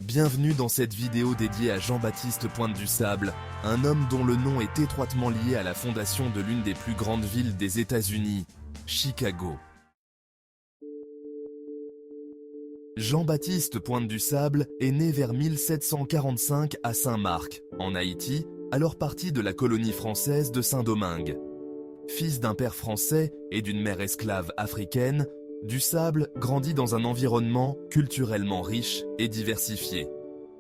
Bienvenue dans cette vidéo dédiée à Jean-Baptiste Pointe-du-Sable, un homme dont le nom est étroitement lié à la fondation de l'une des plus grandes villes des États-Unis, Chicago. Jean-Baptiste Pointe-du-Sable est né vers 1745 à Saint-Marc, en Haïti, alors partie de la colonie française de Saint-Domingue. Fils d'un père français et d'une mère esclave africaine, Du-Sable grandit dans un environnement culturellement riche et diversifié.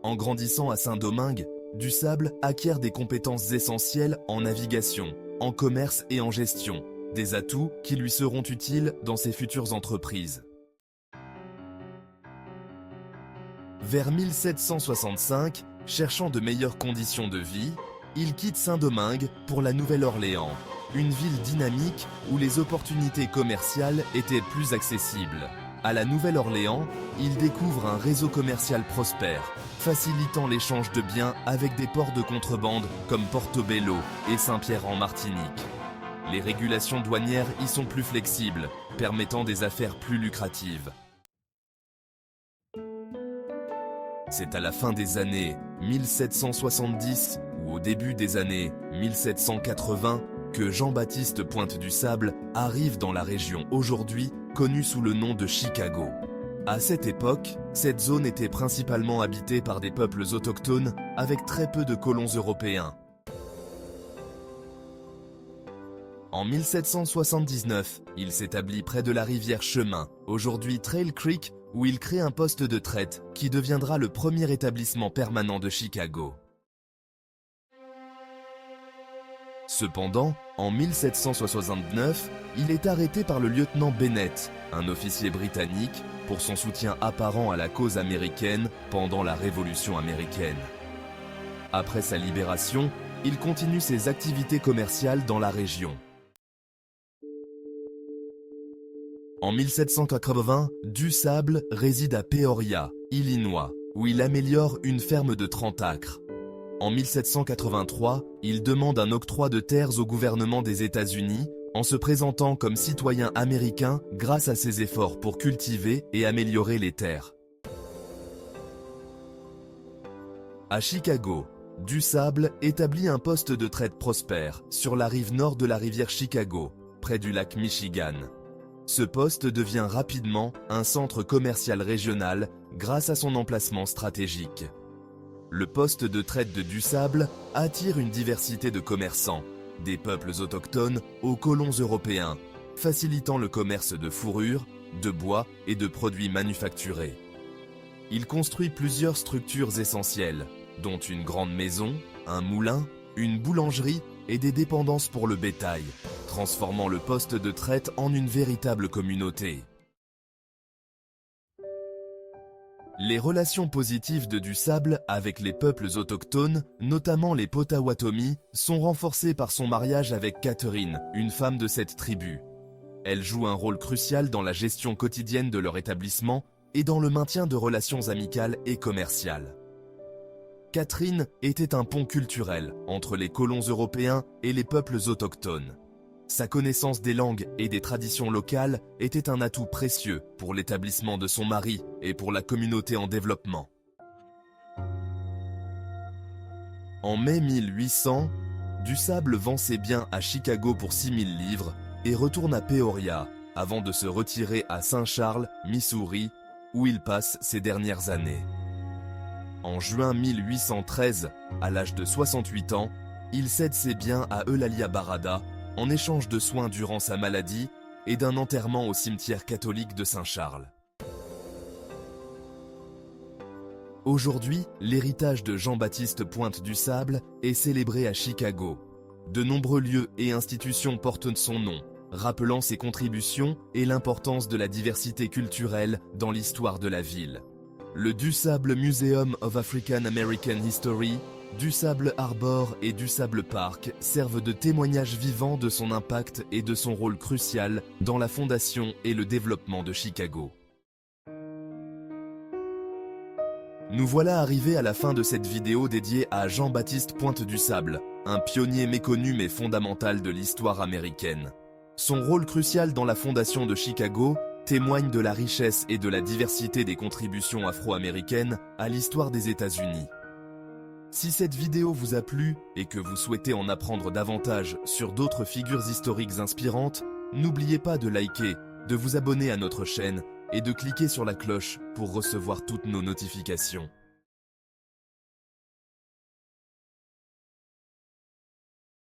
En grandissant à Saint-Domingue, Du-Sable acquiert des compétences essentielles en navigation, en commerce et en gestion, des atouts qui lui seront utiles dans ses futures entreprises. Vers 1765, cherchant de meilleures conditions de vie, il quitte Saint-Domingue pour la Nouvelle-Orléans, une ville dynamique où les opportunités commerciales étaient plus accessibles. À la Nouvelle-Orléans, il découvre un réseau commercial prospère, facilitant l'échange de biens avec des ports de contrebande comme Portobello et Saint-Pierre-en-Martinique. Les régulations douanières y sont plus flexibles, permettant des affaires plus lucratives. C'est à la fin des années 1770 ou au début des années 1780 que Jean-Baptiste Pointe-du-Sable arrive dans la région aujourd'hui connue sous le nom de Chicago. À cette époque, cette zone était principalement habitée par des peuples autochtones avec très peu de colons européens. En 1779, il s'établit près de la rivière Chemin, aujourd'hui Trail Creek, où il crée un poste de traite qui deviendra le premier établissement permanent de Chicago. Cependant, en 1769, il est arrêté par le lieutenant Bennett, un officier britannique, pour son soutien apparent à la cause américaine pendant la Révolution américaine. Après sa libération, il continue ses activités commerciales dans la région. En 1780, Du-Sable réside à Peoria, Illinois, où il améliore une ferme de 30 acres. En 1783, il demande un octroi de terres au gouvernement des États-Unis en se présentant comme citoyen américain grâce à ses efforts pour cultiver et améliorer les terres. À Chicago, Du-Sable établit un poste de traite prospère sur la rive nord de la rivière Chicago, près du lac Michigan. Ce poste devient rapidement un centre commercial régional grâce à son emplacement stratégique. Le poste de traite de Du-Sable attire une diversité de commerçants, des peuples autochtones aux colons européens, facilitant le commerce de fourrures, de bois et de produits manufacturés. Il construit plusieurs structures essentielles, dont une grande maison, un moulin, une boulangerie et des dépendances pour le bétail, transformant le poste de traite en une véritable communauté. Les relations positives de Du-Sable avec les peuples autochtones, notamment les Potawatomi, sont renforcées par son mariage avec Catherine, une femme de cette tribu. Elle joue un rôle crucial dans la gestion quotidienne de leur établissement et dans le maintien de relations amicales et commerciales. Catherine était un pont culturel entre les colons européens et les peuples autochtones. Sa connaissance des langues et des traditions locales était un atout précieux pour l'établissement de son mari et pour la communauté en développement. En mai 1800, Du-Sable vend ses biens à Chicago pour 6000 livres et retourne à Peoria avant de se retirer à Saint-Charles, Missouri, où il passe ses dernières années. En juin 1813, à l'âge de 68 ans, il cède ses biens à Eulalia Barada en échange de soins durant sa maladie et d'un enterrement au cimetière catholique de Saint-Charles. Aujourd'hui, l'héritage de Jean-Baptiste Pointe-du-Sable est célébré à Chicago. De nombreux lieux et institutions portent son nom, rappelant ses contributions et l'importance de la diversité culturelle dans l'histoire de la ville. Le Du-Sable Museum of African American History, Du-Sable Harbor et Du-Sable Park servent de témoignages vivants de son impact et de son rôle crucial dans la fondation et le développement de Chicago. Nous voilà arrivés à la fin de cette vidéo dédiée à Jean-Baptiste Pointe-du-Sable, un pionnier méconnu mais fondamental de l'histoire américaine. Son rôle crucial dans la fondation de Chicago témoigne de la richesse et de la diversité des contributions afro-américaines à l'histoire des États-Unis. Si cette vidéo vous a plu et que vous souhaitez en apprendre davantage sur d'autres figures historiques inspirantes, n'oubliez pas de liker, de vous abonner à notre chaîne et de cliquer sur la cloche pour recevoir toutes nos notifications.